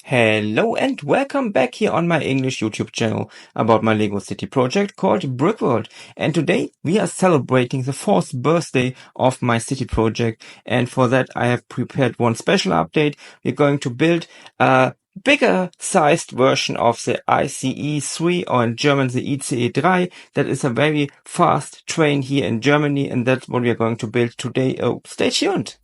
Hello and welcome back here on my English YouTube channel about my Lego City project called Brickworld. And today we are celebrating the 4th birthday of my city project. And for that I have prepared one special update. We're going to build a bigger sized version of the ICE 3, or in German the ICE 3. That is a very fast train here in Germany, and that's what we are going to build today. Oh, stay tuned.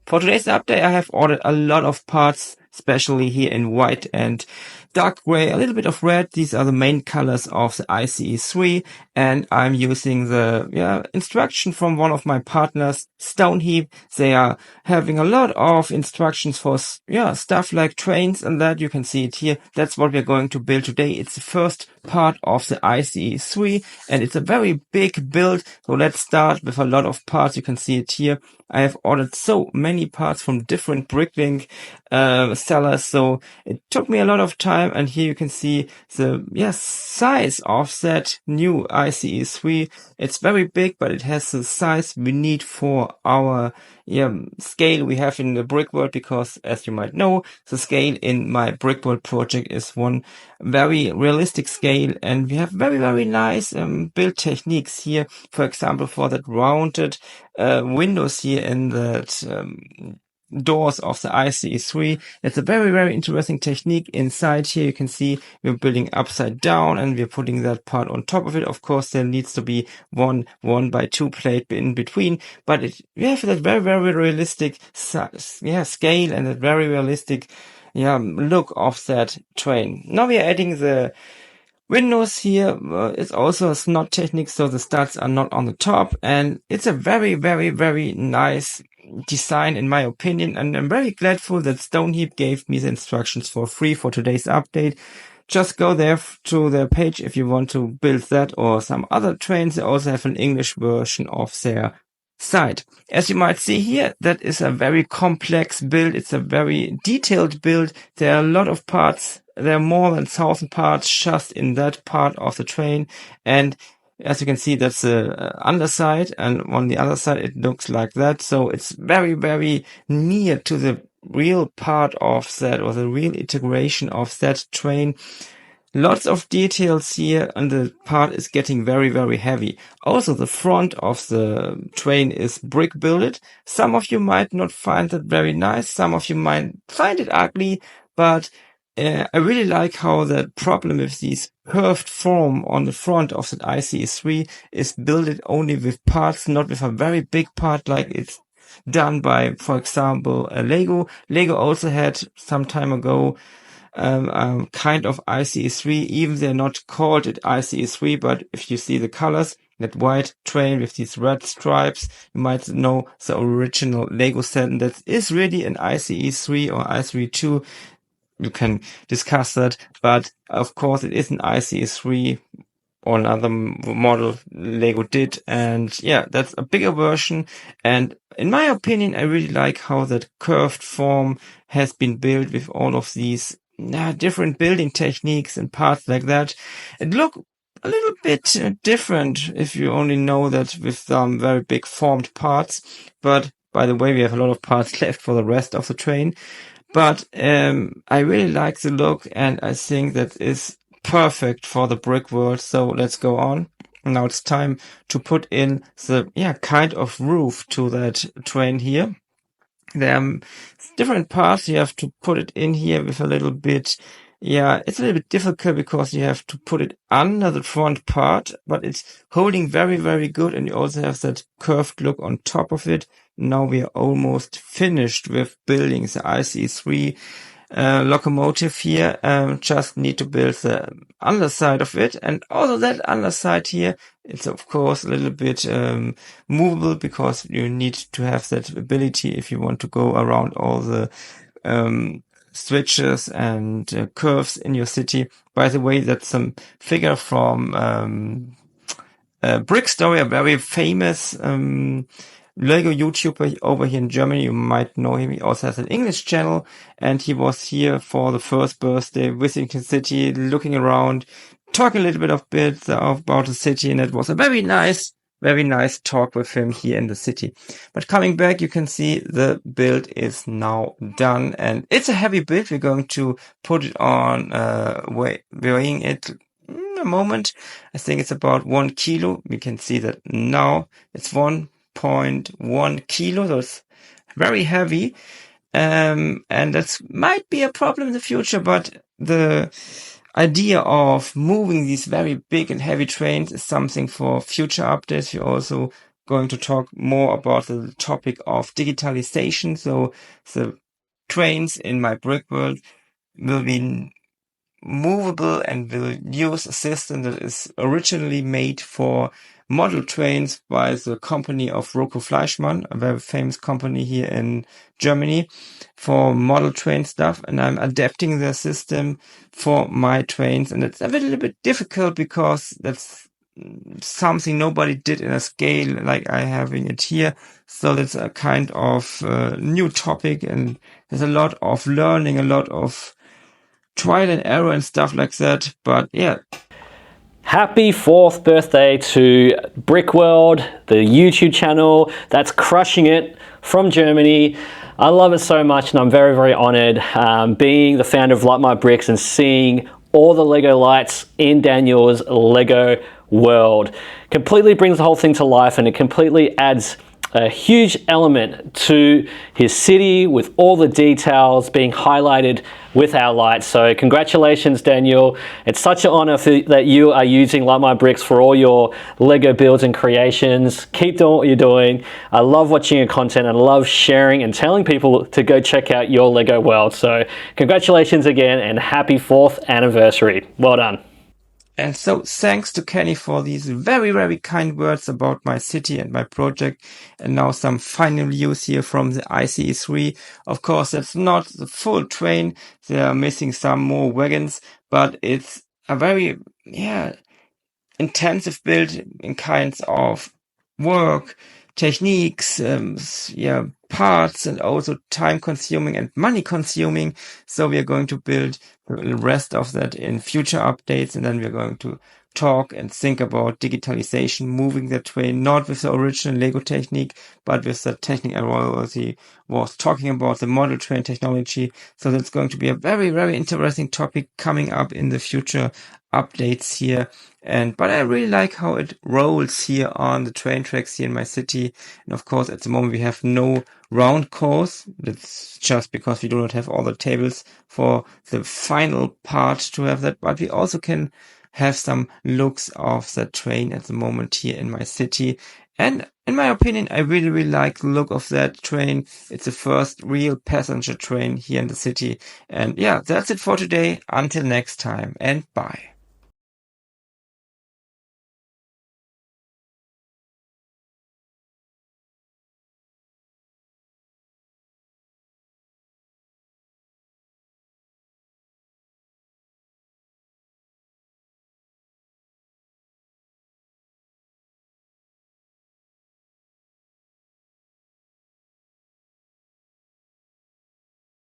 For today's update, I have ordered a lot of parts, especially here in white and dark gray, a little bit of red. These are the main colors of the ICE 3, and I'm using the instruction from one of my partners, Heap. They are having a lot of instructions for stuff like trains and that. You can see it here. That's what we're going to build today. It's the first part of the ICE 3, and it's a very big build. So let's start with a lot of parts. You can see it here. I have ordered so many parts from different bricklink sellers, so it took me a lot of time. And here you can see the size of that new ICE 3. It's very big, but it has the size we need for our scale we have in the Brickworld, because as you might know, the scale in my Brickworld project is one very realistic scale, and we have very nice build techniques here. For example, for that rounded windows here in the doors of the ICE 3. It's a very interesting technique. Inside here you can see we're building upside down, and we're putting that part on top of it. Of course there needs to be one 1x2 plate in between, but we have that very realistic scale and that very realistic look of that train. Now we are adding the windows here. It's also a snot technique, so the studs are not on the top, and it's a very nice design in my opinion, and I'm very grateful that Heap gave me the instructions for free for today's update. Just go there to their page if you want to build that or some other trains. They also have an English version of their site. As you might see here, that is a very complex build. It's a very detailed build. There are a lot of parts. There are more than 1,000 parts just in that part of the train. And as you can see, that's the underside, and on the other side it looks like that. So it's very near to the real part of that, or the real integration of that train. Lots of details here, and the part is getting very heavy. Also, the front of the train is brick builded. Some of you might not find that very nice. Some of you might find it ugly, but I really like how the problem with these curved form on the front of the ICE 3 is built only with parts, not with a very big part like it's done by, for example, Lego. Lego also had some time ago kind of ICE 3, even they're not called it ICE 3, but if you see the colors, that white train with these red stripes, you might know the original Lego set, and that is really an ICE 3 or ICE 2. You can discuss that, but of course it is an ICE 3 or another model Lego did, and that's a bigger version. And in my opinion, I really like how that curved form has been built with all of these different building techniques and parts like that. It look a little bit different if you only know that with some very big formed parts, but by the way, we have a lot of parts left for the rest of the train. But I really like the look, and I think that is perfect for the brick world. So let's go on. Now it's time to put in the kind of roof to that train here. There are different parts. You have to put it in here with a little bit. It's a little bit difficult because you have to put it under the front part, but it's holding very good, and you also have that curved look on top of it. Now we are almost finished with building the ICE 3 locomotive here. Just need to build the underside of it, and also that underside here, it's of course a little bit movable, because you need to have that ability if you want to go around all the switches and curves in your city. By the way, that's some figure from Brick Story, a very famous Lego YouTuber over here in Germany. You might know him. He also has an English channel, and he was here for the first birthday, visiting the city, looking around, talking a little bit about the city, and it was a very nice very nice talk with him here in the city. But coming back, you can see the build is now done, and it's a heavy build. We're going to put it on, weighing it in a moment. I think it's about 1 kilo. We can see that now it's 1.1 kilo. So it's very heavy. And that might be a problem in the future, but the idea of moving these very big and heavy trains is something for future updates. We're also going to talk more about the topic of digitalization. So the trains in my brick world will be movable and will use a system that is originally made for model trains by the company of Rocco Fleischmann, a very famous company here in Germany for model train stuff. And I'm adapting the system for my trains. And it's a little bit difficult because that's something nobody did in a scale like I having it here. So that's a kind of new topic, and there's a lot of learning, a lot of trial and error and stuff like that. But yeah. Happy 4th birthday to Brick World, the YouTube channel that's crushing it from Germany. I love it so much, and I'm very, very honored being the founder of Light My Bricks and seeing all the Lego lights in Daniel's Lego world. Completely brings the whole thing to life, and it completely adds a huge element to his city with all the details being highlighted with our lights. So congratulations, Daniel. It's such an honor that you are using Light My Bricks for all your Lego builds and creations. Keep doing what you're doing. I love watching your content and I love sharing and telling people to go check out your Lego world. So congratulations again and happy 4th anniversary. Well done. And so thanks to Kenny for these very, very kind words about my city and my project. And now some final news here from the ICE3. Of course, that's not the full train. They are missing some more wagons, but it's a very, intensive build in kinds of work, techniques, parts, and also time consuming and money consuming. So we are going to build the rest of that in future updates, and then we're going to talk and think about digitalization, moving the train, not with the original Lego technique, but with the technique I already was talking about, the model train technology. So that's going to be a very, very interesting topic coming up in the future updates here. But I really like how it rolls here on the train tracks here in my city. And of course, at the moment, we have no round course. That's just because we do not have all the tables for the final part to have that. But we also can have some looks of the train at the moment here in my city. And in my opinion, I really, really like the look of that train. It's the first real passenger train here in the city. And yeah, that's it for today. Until next time, and bye.